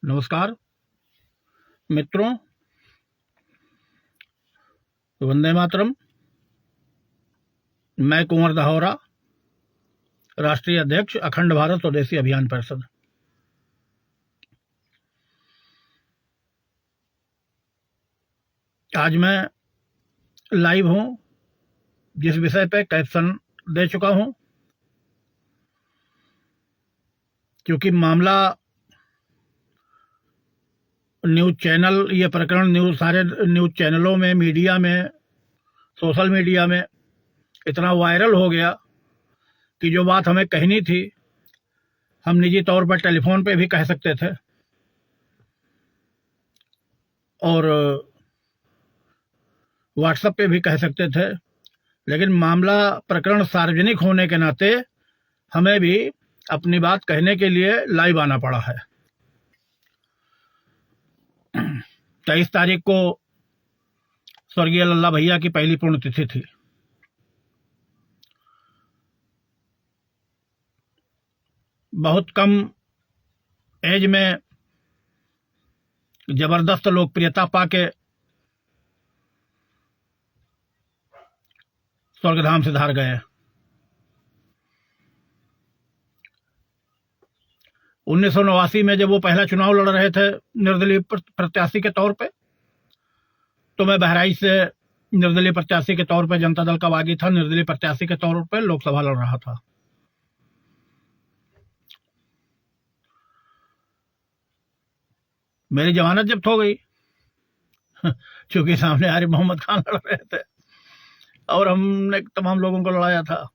नमस्कार मित्रों, वंदे मातरम। मैं कुंवर दाहोरा, राष्ट्रीय अध्यक्ष अखंड भारत स्वदेशी अभियान परिषद। आज मैं लाइव हूं, जिस विषय पे कैप्शन दे चुका हूं, क्योंकि मामला न्यूज चैनल, ये प्रकरण सारे न्यूज चैनलों में, मीडिया में, सोशल मीडिया में इतना वायरल हो गया कि जो बात हमें कहनी थी हम निजी तौर पर टेलीफोन पे भी कह सकते थे और व्हाट्सएप पे भी कह सकते थे, लेकिन मामला प्रकरण सार्वजनिक होने के नाते हमें भी अपनी बात कहने के लिए लाइव आना पड़ा है। 23 तारीख को स्वर्गीय लल्ला भैया की पहली पुण्यतिथि थी। बहुत कम एज में जबरदस्त लोकप्रियता पाके स्वर्गधाम सिधार गए। 1989 में जब वो पहला चुनाव लड़ रहे थे निर्दलीय प्रत्याशी के तौर पे, तो मैं बहराइच से निर्दलीय प्रत्याशी के तौर पे जनता दल का बागी था, निर्दलीय प्रत्याशी के तौर पे लोकसभा लड़ रहा था। मेरी जमानत जब्त हो गई क्योंकि सामने आरिफ मोहम्मद खान लड़ रहे थे और हमने तमाम लोगों को लड़ाया था।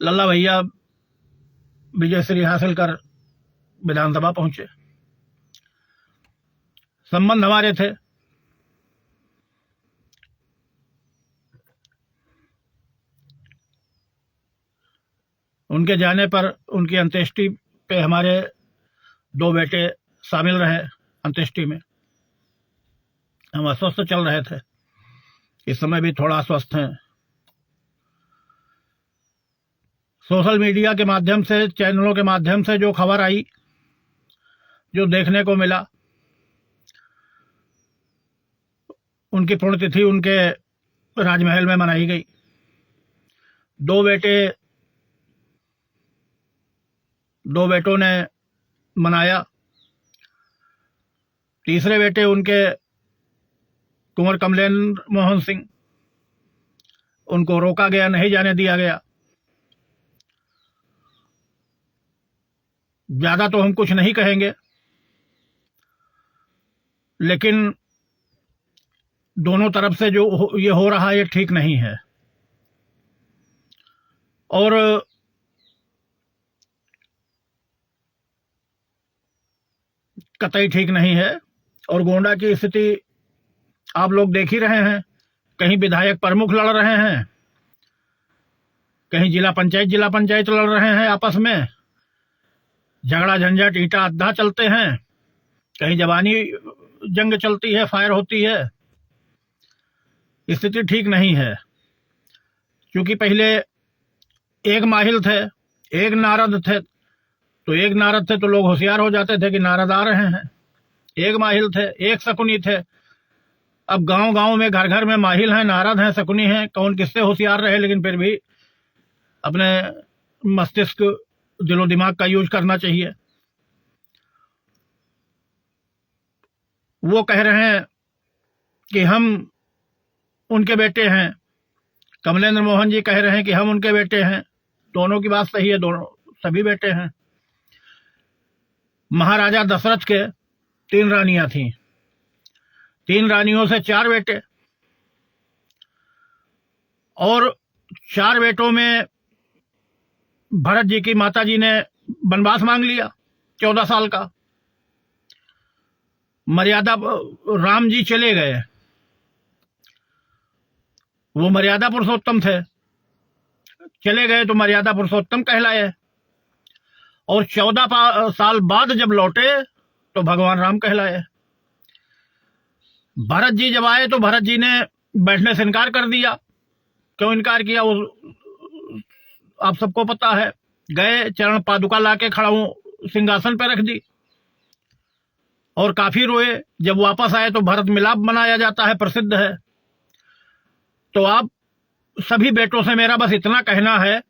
लल्ला भैया विजयश्री हासिल कर विधानसभा पहुंचे। संबंध हमारे थे। उनके जाने पर, उनकी अंत्येष्टि पे हमारे 2 बेटे शामिल रहे। अंत्येष्टि में हम अस्वस्थ चल रहे थे, इस समय भी थोड़ा अस्वस्थ हैं। सोशल मीडिया के माध्यम से, चैनलों के माध्यम से जो खबर आई, जो देखने को मिला, उनकी पुण्यतिथि उनके राजमहल में मनाई गई। 2 बेटों ने मनाया। तीसरे बेटे उनके कुंवर कमलेंद्र मोहन सिंह, उनको रोका गया, नहीं जाने दिया गया। ज्यादा तो हम कुछ नहीं कहेंगे, लेकिन दोनों तरफ से जो ये हो रहा है, ये ठीक नहीं है और कतई ठीक नहीं है। और गोंडा की स्थिति आप लोग देख ही रहे हैं। कहीं विधायक प्रमुख लड़ रहे हैं, कहीं जिला पंचायत लड़ रहे हैं, आपस में झगड़ा झंझट, ईंटा अद्धा चलते हैं, कहीं जवानी जंग चलती है, फायर होती है। स्थिति ठीक नहीं है, क्योंकि पहले एक माहिल थे, एक नारद थे, तो एक नारद थे तो लोग होशियार हो जाते थे कि नारद आ रहे हैं। एक माहिल थे, एक शकुनी थे। अब गांव गांव में, घर घर में माहिल हैं, नारद हैं, शकुनी हैं। कौन किससे होशियार रहे, लेकिन फिर भी अपने मस्तिष्क, दिलो दिमाग का यूज करना चाहिए। वो कह रहे हैं कि हम उनके बेटे हैं। कमलेंद्र मोहन जी कह रहे हैं कि हम उनके बेटे हैं। दोनों की बात सही है, दोनों सभी बेटे हैं। महाराजा दशरथ के 3 रानियां थीं, 3 रानियों से 4 बेटे, और 4 बेटों में भरत जी की माता जी ने वनवास मांग लिया 14 साल का। मर्यादा राम जी चले गए, वो मर्यादा पुरुषोत्तम थे, चले गए तो मर्यादा पुरुषोत्तम कहलाए। और 14 साल बाद जब लौटे तो भगवान राम कहलाए। भरत जी जब आए तो भरत जी ने बैठने से इनकार कर दिया। क्यों इनकार किया, वो आप सबको पता है। गए, चरण पादुका लाके खड़ा सिंहासन पे रख दी। और काफी रोए। जब वापस आए तो भरत मिलाप मनाया जाता है, प्रसिद्ध है। तो आप सभी बेटों से मेरा बस इतना कहना है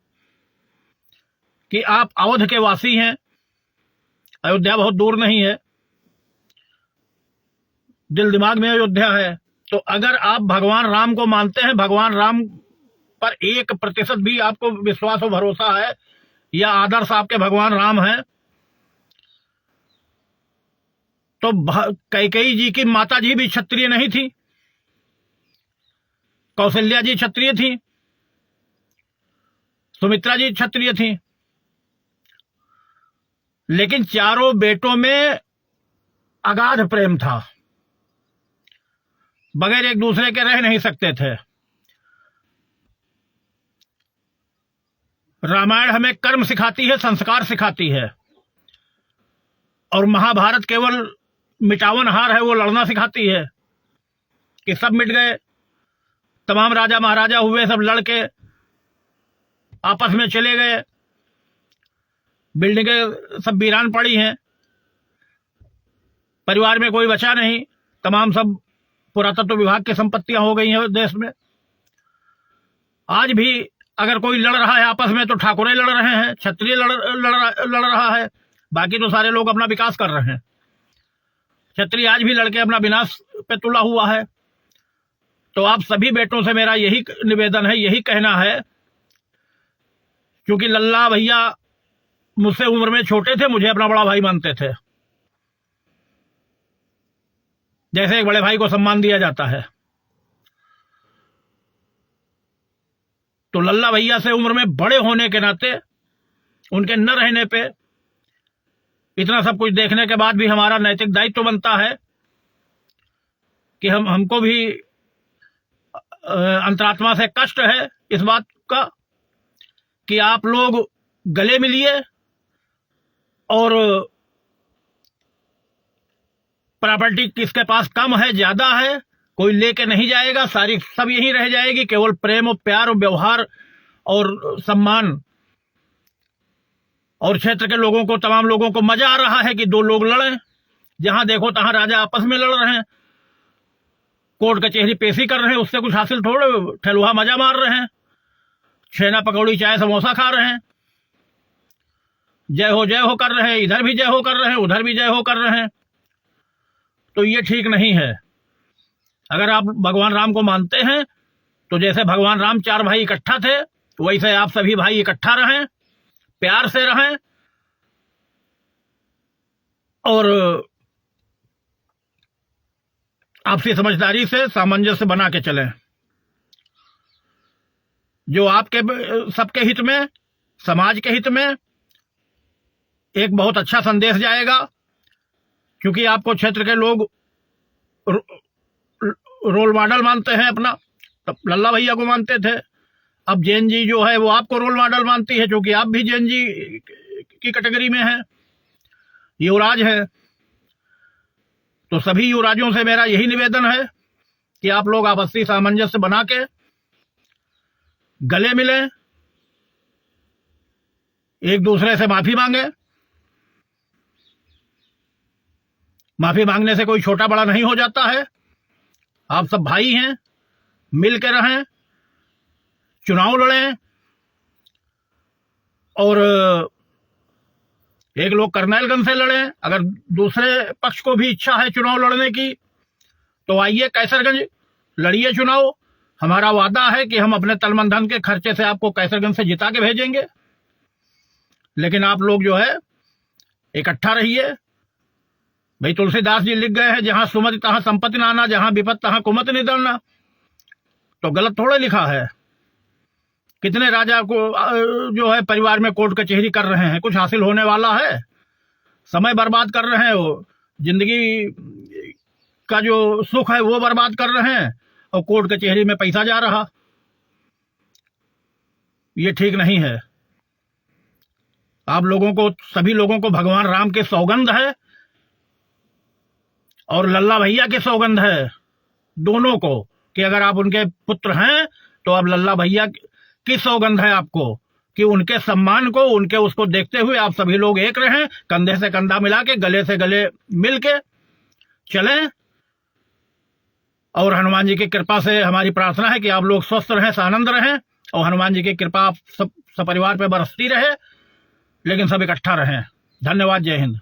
कि आप अवध के वासी हैं, अयोध्या बहुत दूर नहीं है, दिल दिमाग में अयोध्या है। तो अगर आप भगवान राम को मानते हैं, भगवान राम पर 1% भी आपको विश्वास और भरोसा है, या आदर्श आपके भगवान राम हैं, तो कैकेयी जी की माता जी भी क्षत्रिय नहीं थी, कौशल्या जी क्षत्रिय थी, सुमित्रा जी क्षत्रिय थी, लेकिन चारों बेटों में अगाध प्रेम था, बगैर एक दूसरे के रह नहीं सकते थे। रामायण हमें कर्म सिखाती है, संस्कार सिखाती है, और महाभारत केवल मिटावन हार है, वो लड़ना सिखाती है कि सब मिट गए, तमाम राजा महाराजा हुए, सब लड़के आपस में चले गए, बिल्डिंगें सब वीरान पड़ी हैं, परिवार में कोई बचा नहीं, तमाम सब पुरातत्व विभाग की संपत्तियां हो गई हैं देश में। आज भी अगर कोई लड़ रहा है आपस में तो ठाकुरे लड़ रहे हैं, क्षत्रिय लड़ रहा है, बाकी तो सारे लोग अपना विकास कर रहे हैं। क्षत्रिय आज भी लड़के अपना विनाश पे तुला हुआ है। तो आप सभी बेटों से मेरा यही निवेदन है, यही कहना है, क्योंकि लल्ला भैया मुझसे उम्र में छोटे थे, मुझे अपना बड़ा भाई मानते थे, जैसे एक बड़े भाई को सम्मान दिया जाता है। तो लल्ला भैया से उम्र में बड़े होने के नाते उनके न रहने पे इतना सब कुछ देखने के बाद भी हमारा नैतिक दायित्व बनता है कि हमको भी अंतरात्मा से कष्ट है इस बात का कि आप लोग गले मिलिए और प्रॉपर्टी किसके पास कम है ज्यादा है कोई लेके नहीं जाएगा, सारी सब यही रह जाएगी, केवल प्रेम और प्यार और व्यवहार और सम्मान। और क्षेत्र के लोगों को, तमाम लोगों को मजा आ रहा है कि दो लोग लड़े, जहां देखो तहां राजा आपस में लड़ रहे हैं, कोर्ट कचहरी पेशी कर रहे हैं, उससे कुछ हासिल थोड़े, ठेलुहा मजा मार रहे हैं, छेना पकौड़ी चाय समोसा खा रहे हैं, जय हो कर रहे हैं, इधर भी जय हो कर रहे हैं, उधर भी जय हो कर रहे हैं। तो ये ठीक नहीं है। अगर आप भगवान राम को मानते हैं तो जैसे भगवान राम 4 भाई इकट्ठा थे, वैसे आप सभी भाई इकट्ठा रहें, प्यार से रहें और आपसी समझदारी से सामंजस्य बना के चलें, जो आपके सबके हित में, समाज के हित में एक बहुत अच्छा संदेश जाएगा। क्योंकि आपको क्षेत्र के लोग रोल मॉडल मानते हैं अपना, तब लल्ला भैया को मानते थे, अब जैन जी जो है वो आपको रोल मॉडल मानती है, क्योंकि आप भी जैन जी की कैटेगरी में हैं, युवराज है। तो सभी युवराजों से मेरा यही निवेदन है कि आप लोग आपसी सामंजस्य बना के गले मिलें, एक दूसरे से माफी मांगे। माफी मांगने से कोई छोटा बड़ा नहीं हो जाता है, आप सब भाई हैं, मिल के रहें, चुनाव लड़ें। और एक लोग करनैलगंज से लड़ें, अगर दूसरे पक्ष को भी इच्छा है चुनाव लड़ने की तो आइए कैसरगंज लड़िए चुनाव। हमारा वादा है कि हम अपने तलमन धन के खर्चे से आपको कैसरगंज से जिता के भेजेंगे, लेकिन आप लोग जो है इकट्ठा रहिए। भाई तुलसीदास जी लिख गए हैं, जहां सुमति तहां संपत्ति नाना, जहां विपत तहां कुमत निधरना। तो गलत थोड़े लिखा है। कितने राजा को जो है परिवार में कोर्ट कचहरी कर रहे हैं, कुछ हासिल होने वाला है? समय बर्बाद कर रहे हैं, वो जिंदगी का जो सुख है वो बर्बाद कर रहे हैं, और कोर्ट कचहरी में पैसा जा रहा। ये ठीक नहीं है। आप लोगों को, सभी लोगों को भगवान राम के सौगंध है और लल्ला भैया के सौगंध है, दोनों को, कि अगर आप उनके पुत्र हैं तो अब लल्ला भैया की सौगंध है आपको कि उनके सम्मान को, उनके उसको देखते हुए आप सभी लोग एक रहें, कंधे से कंधा मिला के, गले से गले मिल के चलें। और हनुमान जी की कृपा से हमारी प्रार्थना है कि आप लोग स्वस्थ रहें, आनंद रहें, और हनुमान जी की कृपा आप सब परिवार पे बरसती रहे, लेकिन सब इकट्ठा रहें। धन्यवाद। जय हिंद।